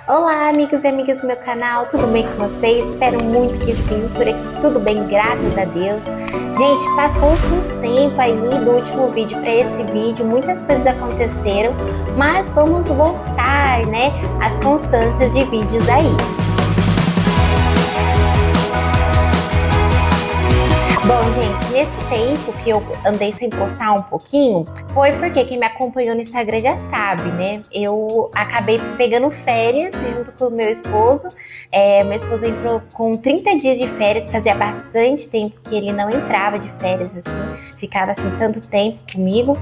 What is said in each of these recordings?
Olá, amigos e amigas do meu canal, tudo bem com vocês? Espero muito que sim, por aqui tudo bem, graças a Deus. Gente, passou-se um tempo aí do último vídeo para esse vídeo, muitas coisas aconteceram, mas vamos voltar, né, às constâncias de vídeos aí. Bom, gente, nesse tempo que eu andei sem postar um pouquinho, foi porque quem me acompanhou no Instagram já sabe, né? Eu acabei pegando férias junto com o meu esposo. Meu esposo entrou com 30 dias de férias, fazia bastante tempo que ele não entrava de férias, assim, ficava assim tanto tempo comigo.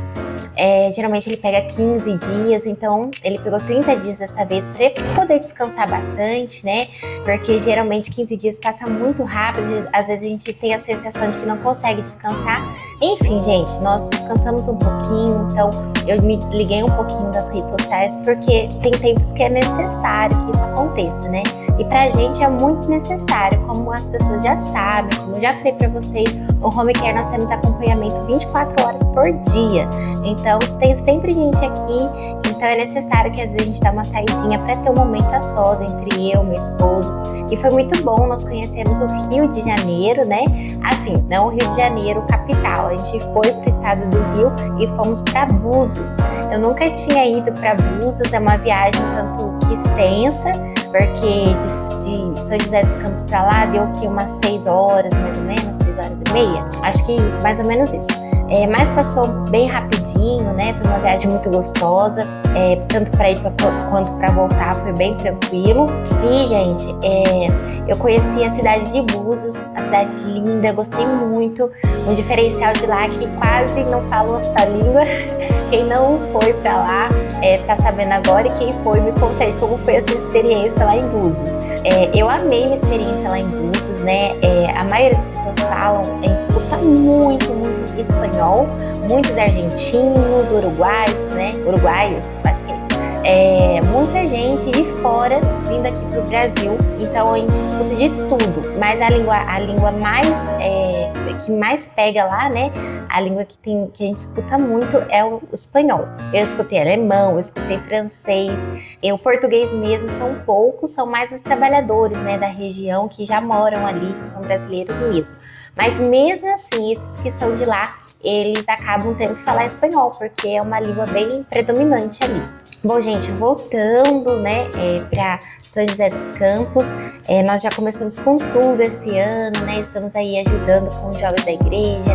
Geralmente ele pega 15 dias, então ele pegou 30 dias dessa vez para poder descansar bastante, né? Porque geralmente 15 dias passa muito rápido, às vezes a gente tem a sensação de que não consegue descansar. Enfim, gente, nós descansamos um pouquinho, então eu me desliguei um pouquinho das redes sociais, porque tem tempos que é necessário que isso aconteça, né? E pra gente é muito necessário, como as pessoas já sabem, como eu já falei pra vocês, no Home Care nós temos acompanhamento 24 horas por dia. Então tem sempre gente aqui, então é necessário que às vezes a gente dá uma saidinha para ter um momento a sós entre eu e meu esposo. E foi muito bom, nós conhecemos o Rio de Janeiro, né? Assim, não o Rio de Janeiro capital, a gente foi pro estado do Rio e fomos para Búzios. Eu nunca tinha ido para Búzios, é uma viagem tanto que extensa, porque de São José dos Campos para lá deu que umas 6 horas, mais ou menos, 6 horas e meia, acho que mais ou menos isso. Mas passou bem rapidinho, né? Foi uma viagem muito gostosa, tanto para ir quanto para voltar foi bem tranquilo. E, gente, eu conheci a cidade de Búzios, uma cidade linda, gostei muito. Um diferencial de lá é que quase não falam a sua língua. Quem não foi para lá tá sabendo agora, e quem foi me conta aí como foi a sua experiência lá em Búzios. Eu amei minha experiência lá em Búzios, né? A maioria das pessoas falam, a gente escuta muito espanhol, muitos argentinos, uruguaios, né? Uruguaios, acho que é isso. Muita gente de fora vindo aqui pro Brasil, então a gente escuta de tudo, mas a língua mais que mais pega lá, né? A língua que a gente escuta muito é o espanhol. Eu escutei alemão, eu escutei francês, o português mesmo são poucos, são mais os trabalhadores, né, da região que já moram ali, que são brasileiros mesmo. Mas mesmo assim, esses que são de lá, eles acabam tendo que falar espanhol, porque é uma língua bem predominante ali. Bom, gente, voltando, né, para São José dos Campos, nós já começamos com tudo esse ano, né, estamos aí ajudando com os jovens da igreja,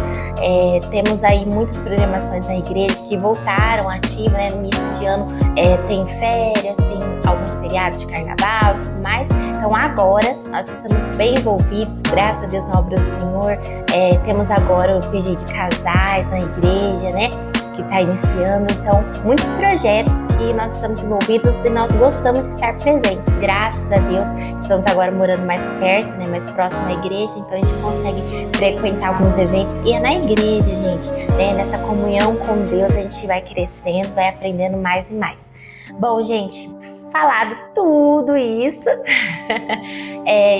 temos aí muitas programações da igreja que voltaram ativas, né, no início de ano tem férias, tem alguns feriados de carnaval e tudo mais, então agora nós estamos bem envolvidos, graças a Deus, na obra do Senhor, temos agora o PG de casais na igreja, né, que está iniciando, então muitos projetos que nós estamos envolvidos e nós gostamos de estar presentes, graças a Deus. Estamos agora morando mais perto, né, mais próximo à igreja, então a gente consegue frequentar alguns eventos e é na igreja, gente, né, nessa comunhão com Deus a gente vai crescendo, vai aprendendo mais e mais. Bom, gente, falado tudo isso,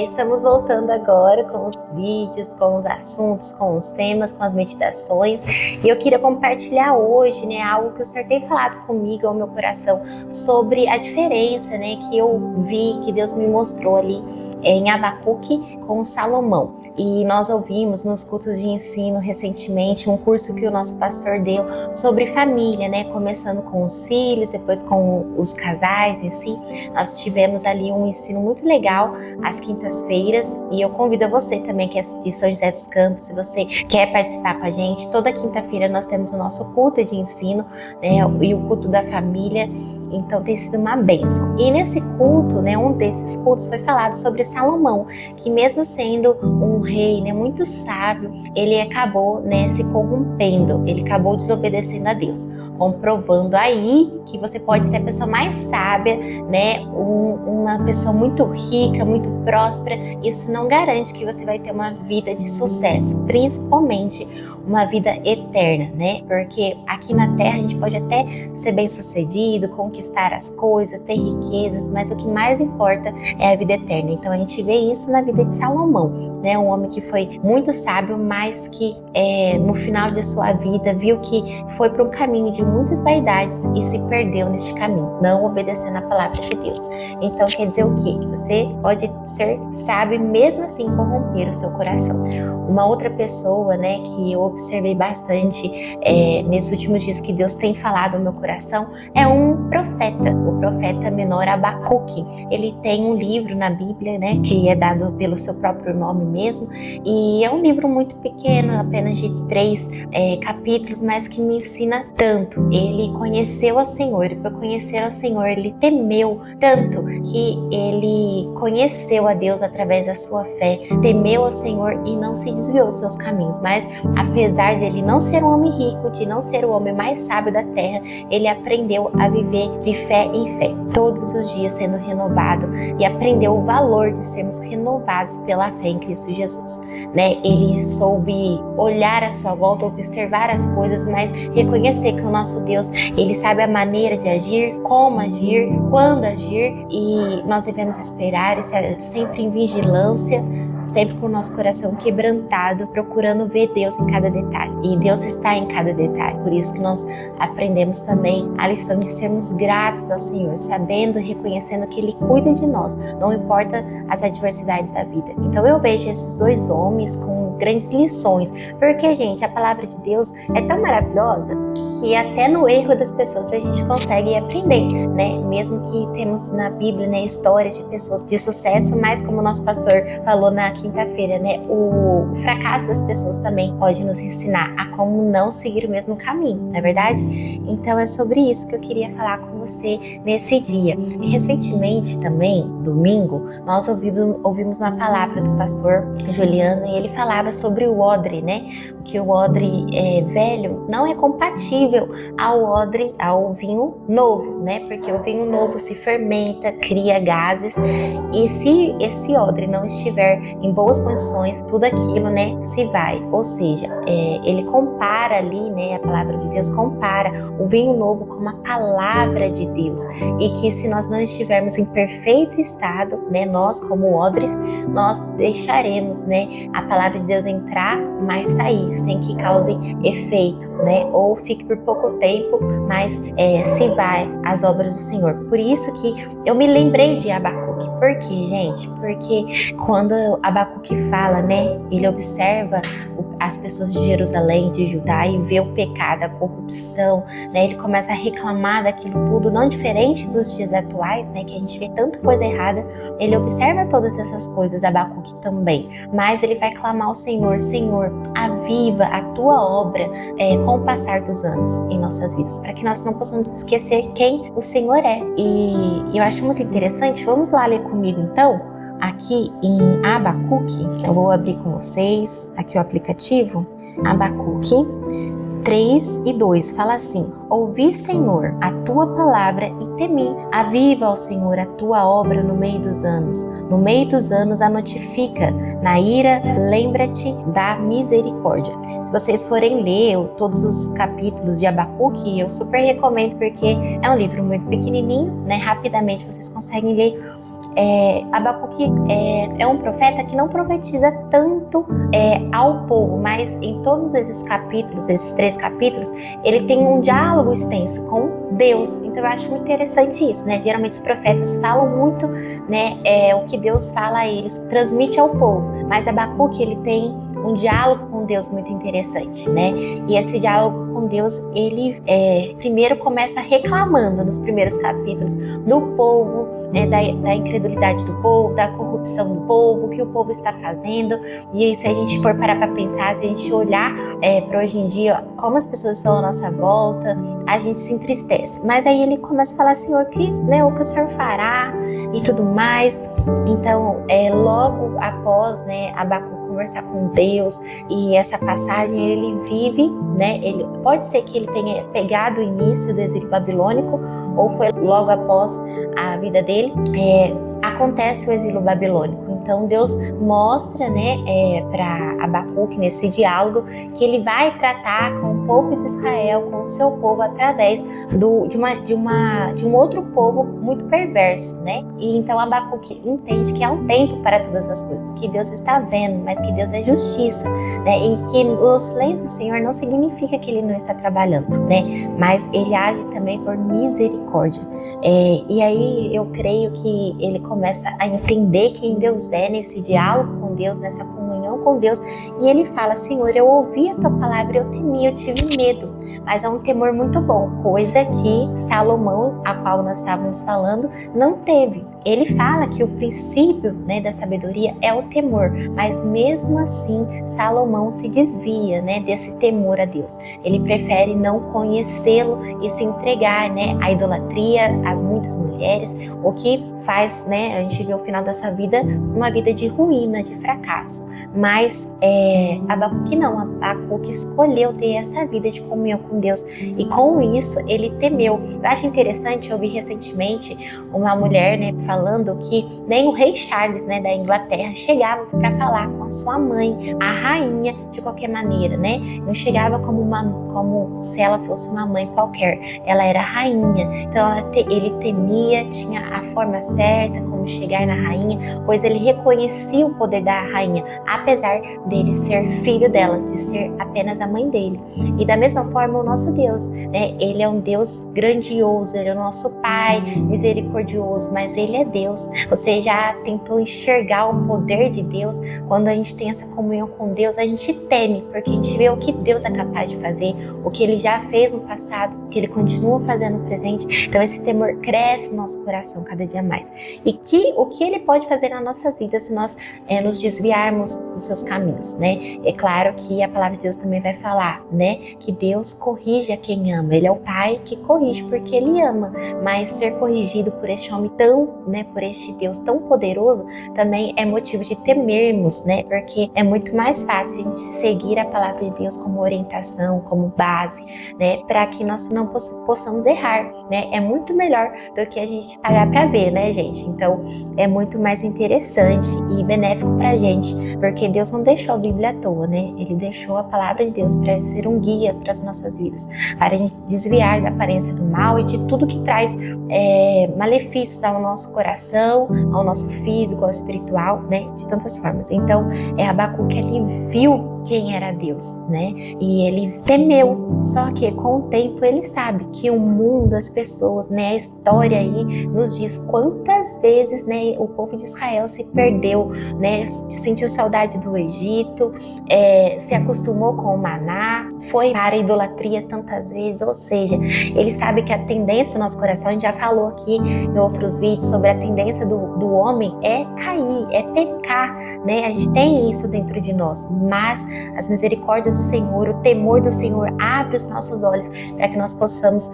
estamos voltando agora com os vídeos, com os assuntos, com os temas, com as meditações, e eu queria compartilhar hoje, né, algo que o Senhor tem falado comigo ao meu coração sobre a diferença, né, que eu vi, que Deus me mostrou ali em Abacuque com Salomão. E nós ouvimos nos cultos de ensino recentemente um curso que o nosso pastor deu sobre família, né, começando com os filhos, depois com os casais em si. Nós tivemos ali um ensino muito legal às quintas-feiras, e eu convido a você também que é de São José dos Campos, se você quer participar com a gente, toda quinta-feira nós temos o nosso culto de ensino, né, e o culto da família, então tem sido uma bênção. E nesse culto, né, um desses cultos foi falado sobre Salomão, que mesmo sendo um rei, né, muito sábio, ele acabou, né, se corrompendo, ele acabou desobedecendo a Deus, comprovando aí que você pode ser a pessoa mais sábia, né, uma pessoa muito rica, muito próspera, isso não garante que você vai ter uma vida de sucesso, principalmente uma vida eterna, né, porque aqui na Terra a gente pode até ser bem sucedido, conquistar as coisas, ter riquezas, mas o que mais importa é a vida eterna. Então a gente vê isso na vida de Salomão, né, um homem que foi muito sábio, mas que no final de sua vida viu que foi para um caminho de muitas vaidades e se perdeu neste caminho, não obedecendo a palavra de Deus. Então quer dizer o quê? Que você pode ser sábio e mesmo assim corromper o seu coração. Uma outra pessoa, né, que eu observei bastante nesses últimos dias que Deus tem falado no meu coração é um profeta, o profeta menor Abacuque. Ele tem um livro na Bíblia, né, que é dado pelo seu próprio nome mesmo, e é um livro muito pequeno, apenas de 3 capítulos, mas que me ensina tanto. Ele conheceu ao Senhor, e por conhecer ao Senhor, ele temeu tanto que ele conheceu a Deus através da sua fé, temeu ao Senhor e não se desviou dos seus caminhos. Mas apesar de ele não ser um homem rico, de não ser o homem mais sábio da terra, ele aprendeu a viver de fé em fé, todos os dias sendo renovado, e aprendeu o valor de sermos renovados pela fé em Cristo Jesus, né? Ele soube olhar à sua volta, observar as coisas, mas reconhecer que o nosso Deus, ele sabe a maneira de agir, como agir, quando agir, e nós devemos esperar e ser sempre em vigilância, sempre com o nosso coração quebrantado, procurando ver Deus em cada detalhe. E Deus está em cada detalhe. Por isso que nós aprendemos também a lição de sermos gratos ao Senhor, sabendo e reconhecendo que Ele cuida de nós, não importa as adversidades da vida. Então eu vejo esses dois homens com grandes lições, porque, gente, a palavra de Deus é tão maravilhosa que até no erro das pessoas a gente consegue aprender, né? Mesmo que temos na Bíblia, né, histórias de pessoas de sucesso, mas como o nosso pastor falou na quinta-feira, né, o fracasso das pessoas também pode nos ensinar a como não seguir o mesmo caminho, não é verdade? Então é sobre isso que eu queria falar com você nesse dia. E recentemente também, domingo, nós ouvimos uma palavra do pastor Juliano, e ele falava sobre o odre, né? Que o odre velho não é compatível ao vinho novo, né? Porque o vinho novo se fermenta, cria gases, e se esse odre não estiver em boas condições, tudo aquilo, né, se vai. Ou seja, ele compara ali, né, a palavra de Deus compara o vinho novo com a palavra de Deus, e que se nós não estivermos em perfeito estado, né, nós como odres, nós deixaremos, né, a palavra de Deus entrar, mas sair, sem que cause efeito, né, ou fique por pouco tempo, mas se vai as obras do Senhor. Por isso que eu me lembrei de Abacuque. Por quê, gente? Porque quando Abacuque fala, né, ele observa as pessoas de Jerusalém, de Judá, e vê o pecado, a corrupção, né, ele começa a reclamar daquilo tudo, não diferente dos dias atuais, né, que a gente vê tanta coisa errada. Ele observa todas essas coisas, Abacuque também, mas ele vai clamar ao Senhor: Senhor, aviva a tua obra com o passar dos anos em nossas vidas, para que nós não possamos esquecer quem o Senhor é. E eu acho muito interessante. Vamos lá ler comigo então, aqui em Abacuque. Eu vou abrir com vocês aqui o aplicativo, Abacuque 3:2, fala assim: ouvi, Senhor, a tua palavra e temi. Aviva, ó Senhor, a tua obra no meio dos anos. No meio dos anos a notifica. Na ira, lembra-te da misericórdia. Se vocês forem ler todos os capítulos de Abacuque, eu super recomendo, porque é um livro muito pequenininho, né? Rapidamente vocês conseguem ler. Abacuque é um profeta que não profetiza tanto ao povo, mas em todos esses capítulos, esses 3 capítulos, ele tem um diálogo extenso com Deus. Então eu acho muito interessante isso, né? Geralmente os profetas falam muito, né, o que Deus fala a eles, transmite ao povo, mas Abacuque, ele tem um diálogo com Deus muito interessante, né? E esse diálogo com Deus, ele primeiro começa reclamando nos primeiros capítulos do povo, né, da incredulidade do povo, da corrupção do povo, o que o povo está fazendo. E se a gente for parar para pensar, se a gente olhar para hoje em dia, como as pessoas estão à nossa volta, a gente se entristece. Mas aí ele começa a falar: Senhor, né, o que o Senhor fará e tudo mais. Então, logo após, né, Abacuque conversar com Deus, e essa passagem ele vive, né? Ele pode ser que ele tenha pegado o início do exílio babilônico, ou foi logo após a vida dele. Acontece o exílio babilônico. Então Deus mostra, né, para Abacuque nesse diálogo que ele vai tratar com o povo de Israel, com o seu povo através de um outro povo muito perverso, né? E então Abacuque entende que há um tempo para todas as coisas, que Deus está vendo, mas que Deus é justiça, né? E que o silêncio do Senhor não significa que Ele não está trabalhando, né? Mas Ele age também por misericórdia. E aí eu creio que ele começa a entender quem Deus é nesse diálogo com Deus, nessa comunhão com Deus, e ele fala: Senhor, eu ouvi a tua palavra, eu temi, eu tive medo, mas é um temor muito bom, coisa que Salomão, a qual nós estávamos falando, não teve. Ele fala que o princípio, né, da sabedoria é o temor, mas mesmo assim Salomão se desvia, né, desse temor a Deus. Ele prefere não conhecê-lo e se entregar, né, à idolatria, às muitas mulheres, o que faz, né, a gente vê o final da sua vida, uma vida de ruína, de fracasso. Mas Abacuque não, Abacuque escolheu ter essa vida de comunhão com Deus, e com isso ele temeu. Eu acho interessante, eu ouvi recentemente uma mulher, né, falando que nem o rei Charles, né, da Inglaterra chegava para falar com a sua mãe, a rainha, de qualquer maneira, né? Não chegava como se ela fosse uma mãe qualquer. Ela era rainha, então ele temia, tinha a forma certa como chegar na rainha, pois ele reconhecia o poder da rainha, apesar dele ser filho dela, de ser apenas a mãe dele. E da mesma forma o nosso Deus, né? Ele é um Deus grandioso, ele é o nosso Pai misericordioso, mas ele é Deus. Você já tentou enxergar o poder de Deus? Quando a gente tem essa comunhão com Deus, a gente teme, porque a gente vê o que Deus é capaz de fazer, o que Ele já fez no passado, o que Ele continua fazendo no presente. Então esse temor cresce no nosso coração cada dia mais. E o que Ele pode fazer nas nossas vidas se nós nos desviarmos dos seus caminhos, né? É claro que a palavra de Deus também vai falar, né, que Deus corrige a quem ama. Ele é o Pai que corrige porque Ele ama, mas ser corrigido por este homem tão, né, por este Deus tão poderoso, também é motivo de temermos, né? Porque é muito mais fácil a gente seguir a palavra de Deus como orientação, como base, né? Para que nós não possamos errar, né? É muito melhor do que a gente pagar para ver, né, gente? Então, é muito mais interessante e benéfico pra gente, porque Deus não deixou a Bíblia à toa, né? Ele deixou a palavra de Deus para ser um guia para as nossas vidas, para a gente desviar da aparência do mal e de tudo que traz malefícios ao nosso coração, ao nosso físico, ao espiritual, né? De tantas formas. Então, Abacuque, ele viu quem era Deus, né? E ele temeu. Só que com o tempo ele sabe que o mundo, as pessoas, né? A história aí nos diz quantas vezes, né, o povo de Israel se perdeu, né? Sentiu saudade do Egito, se acostumou com o maná, foi para a idolatria tantas vezes. Ou seja, ele sabe que a tendência do nosso coração, a gente já falou aqui em outros vídeos sobre a tendência do homem é cair, é pecar, né? A gente tem isso dentro de nós, mas as misericórdias do Senhor, o temor do Senhor abre os nossos olhos para que nós possamos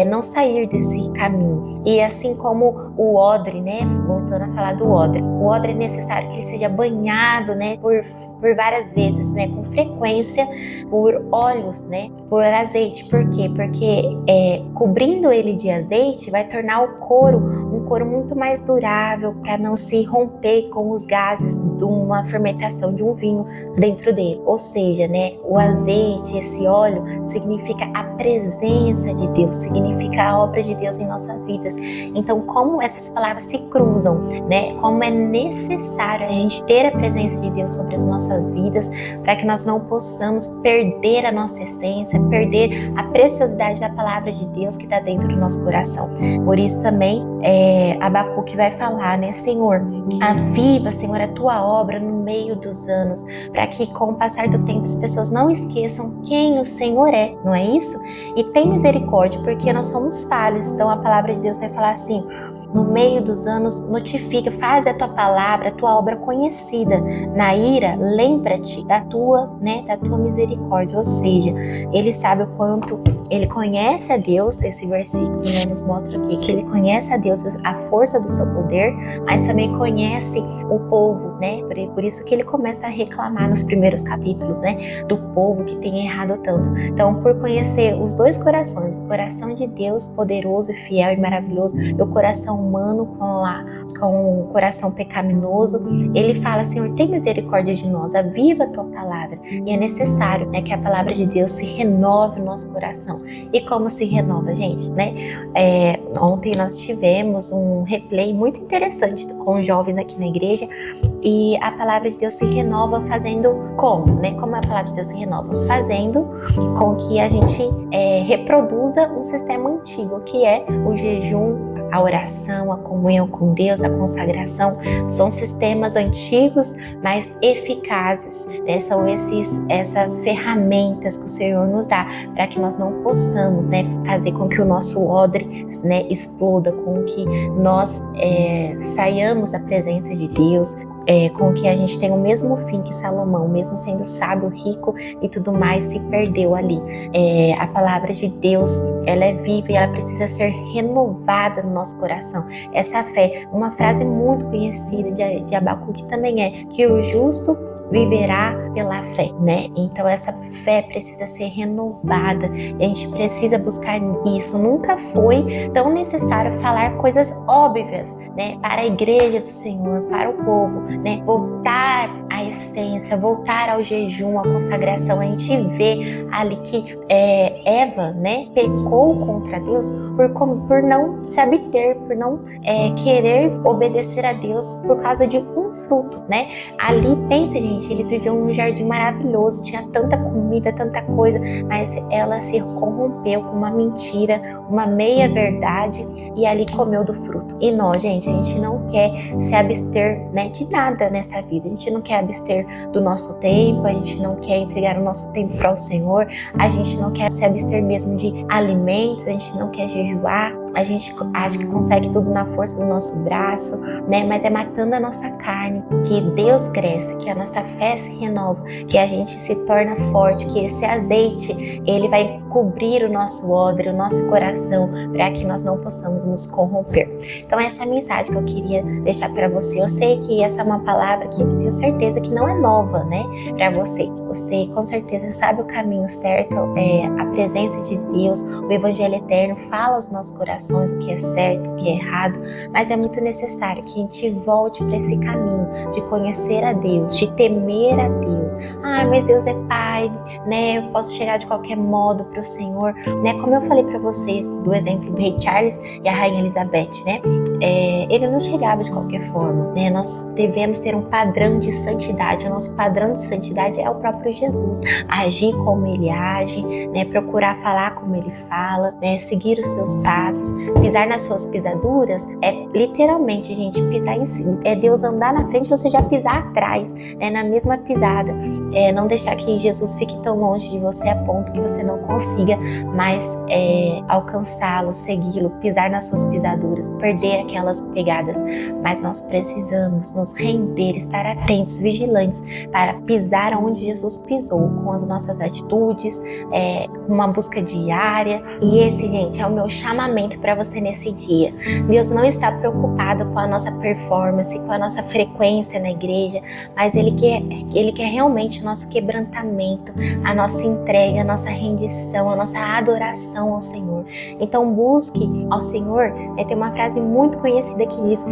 não sair desse caminho. E assim como o odre, né? Voltando a falar do odre, o odre é necessário que ele seja banhado, né? Por várias vezes, né? Com frequência, por óleos, né? Por azeite. Por quê? Porque cobrindo ele de azeite vai tornar o couro um couro muito mais durável, para não se romper com os gases de uma fermentação de um vinho dentro dele. Ou seja, né, o azeite, esse óleo, significa a presença de Deus, significa a obra de Deus em nossas vidas. Então, como essas palavras se cruzam, né, como é necessário a gente ter a presença de Deus sobre as nossas vidas, para que nós não possamos perder a nossa essência, perder a preciosidade da palavra de Deus que está dentro do nosso coração. Por isso também, Abacuque vai falar, né, Senhor, aviva, Senhor, a tua obra no meio dos anos, para que com o passar do tempo as pessoas não esqueçam quem o Senhor é, não é isso? E tem misericórdia, porque nós somos falhos. Então a palavra de Deus vai falar assim: no meio dos anos, notifica, faz a tua palavra, a tua obra conhecida. Na ira mentira, lembra-te da tua misericórdia. Ou seja, ele sabe o quanto ele conhece a Deus. Esse versículo, né, nos mostra aqui que ele conhece a Deus, a força do seu poder, mas também conhece o povo, né? Por isso que ele começa a reclamar nos primeiros capítulos, né, do povo que tem errado tanto. Então, por conhecer os dois corações, o coração de Deus poderoso e fiel e maravilhoso, e o coração humano com o coração pecaminoso, ele fala: Senhor, tem misericórdia de nós, aviva a tua palavra. E é necessário, né, que a palavra de Deus se renove no nosso coração. E como se renova, gente, né? Ontem nós tivemos um replay muito interessante com os jovens aqui na igreja, e a palavra de Deus se renova fazendo como, né? Como a palavra de Deus se renova? Fazendo com que a gente reproduza um sistema antigo, que é o jejum, a oração, a comunhão com Deus, a consagração. São sistemas antigos, mas eficazes, né? São essas ferramentas que o Senhor nos dá para que nós não possamos, né, fazer com que o nosso odre, né, exploda, com que nós saiamos da presença de Deus, com que a gente tenha o mesmo fim que Salomão, mesmo sendo sábio, rico e tudo mais, se perdeu ali. A palavra de Deus, ela é viva e ela precisa ser renovada no nosso coração. Essa fé, uma frase muito conhecida de Abacuque também é que o justo viverá pela fé, né? Então essa fé precisa ser renovada e a gente precisa buscar isso. Nunca foi tão necessário falar coisas óbvias, né, para a igreja do Senhor, para o povo, né? Voltar à essência, voltar ao jejum, à consagração. A gente vê ali que Eva, né, pecou contra Deus por não se abster, por não querer obedecer a Deus por causa de um fruto, né? Ali, pensa, gente, eles viviam num jardim maravilhoso, tinha tanta comida, tanta coisa, mas ela se corrompeu com uma mentira, uma meia verdade, e ali comeu do fruto. E nós, gente, a gente não quer se abster, né, de nada nessa vida. A gente não quer abster do nosso tempo, a gente não quer entregar o nosso tempo para o Senhor, a gente não quer se abster mesmo de alimentos, a gente não quer jejuar, a gente acha que consegue tudo na força do nosso braço, né? Mas é matando a nossa carne que Deus cresce, que a nossa fé se renova, que a gente se torna forte, que esse azeite, ele vai cobrir o nosso odre, o nosso coração, para que nós não possamos nos corromper. Então essa é a mensagem que eu queria deixar para você. Eu sei que essa é uma palavra que eu tenho certeza que não é nova, né, para você. Você com certeza sabe o caminho certo, a presença de Deus, o Evangelho eterno fala aos nossos corações o que é certo, o que é errado, mas é muito necessário que a gente volte para esse caminho de conhecer a Deus, de temer a Deus. Mas Deus é Pai, né? Eu posso chegar de qualquer modo para o Senhor, né? Como eu falei para vocês do exemplo do rei Charles e a rainha Elizabeth, né? Ele não chegava de qualquer forma, né? Nós devemos ter um padrão de santidade. O nosso padrão de santidade é o próprio Jesus. Agir como ele age, né? Procurar falar como ele fala, né? Seguir os seus passos, pisar nas suas pisaduras. Literalmente, gente, pisar em cima. Deus andar na frente, você já pisar atrás, né? Na mesma pisada. Não deixar que Jesus fique tão longe de você a ponto que você não consiga mais alcançá-lo, segui-lo, pisar nas suas pisaduras, perder aquelas pegadas. Mas nós precisamos nos render, estar atentos, vigilantes, para pisar onde Jesus pisou, com as nossas atitudes, uma busca diária. E esse, gente, é o meu chamamento para você nesse dia. Deus não está preocupado com a nossa performance, com a nossa frequência na igreja, mas Ele quer realmente o nosso quebrantamento, a nossa entrega, a nossa rendição, a nossa adoração ao Senhor. Então busque ao Senhor. Tem uma frase muito conhecida que diz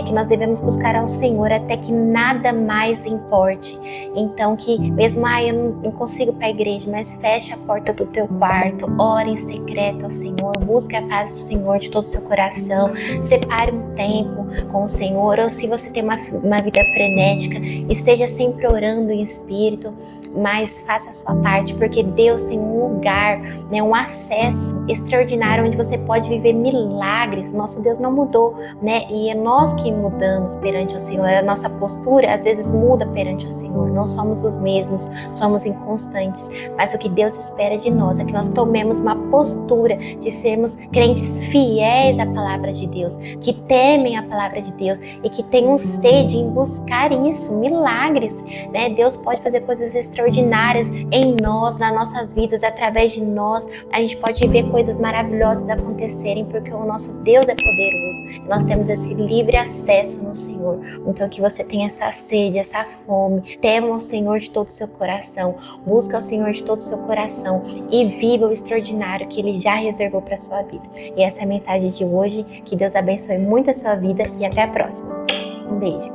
que nós devemos buscar ao Senhor até que nada mais importe. Então que mesmo, eu não consigo ir para a igreja, mas feche a porta do teu quarto, ore em secreto ao Senhor, busque a face do Senhor de todo o seu coração, separe um tempo com o Senhor. Ou se você tem uma vida frenética, esteja sempre orando em espírito, mas faça a sua parte, porque Deus tem um lugar, né, um acesso extraordinário onde você pode viver milagres. Nosso Deus não mudou, né? E é nós que mudamos perante o Senhor. A nossa postura às vezes muda perante o Senhor. Não somos os mesmos, somos inconstantes. Mas o que Deus espera de nós é que nós tomemos uma postura de sermos crentes fiéis à palavra de Deus, que temem a palavra de Deus e que tenham sede em buscar isso, milagres, né? Deus pode fazer coisas extraordinárias em nós, nas nossas vidas, através de nós. A gente pode ver coisas maravilhosas acontecerem porque o nosso Deus é poderoso. Nós temos esse livre acesso no Senhor. Então que você tenha essa sede, essa fome. Tema o Senhor de todo o seu coração. Busca o Senhor de todo o seu coração e viva o extraordinário que Ele já reservou para a sua vida. E essa é a mensagem de hoje. Que Deus abençoe muito a sua vida e até a próxima. Um beijo.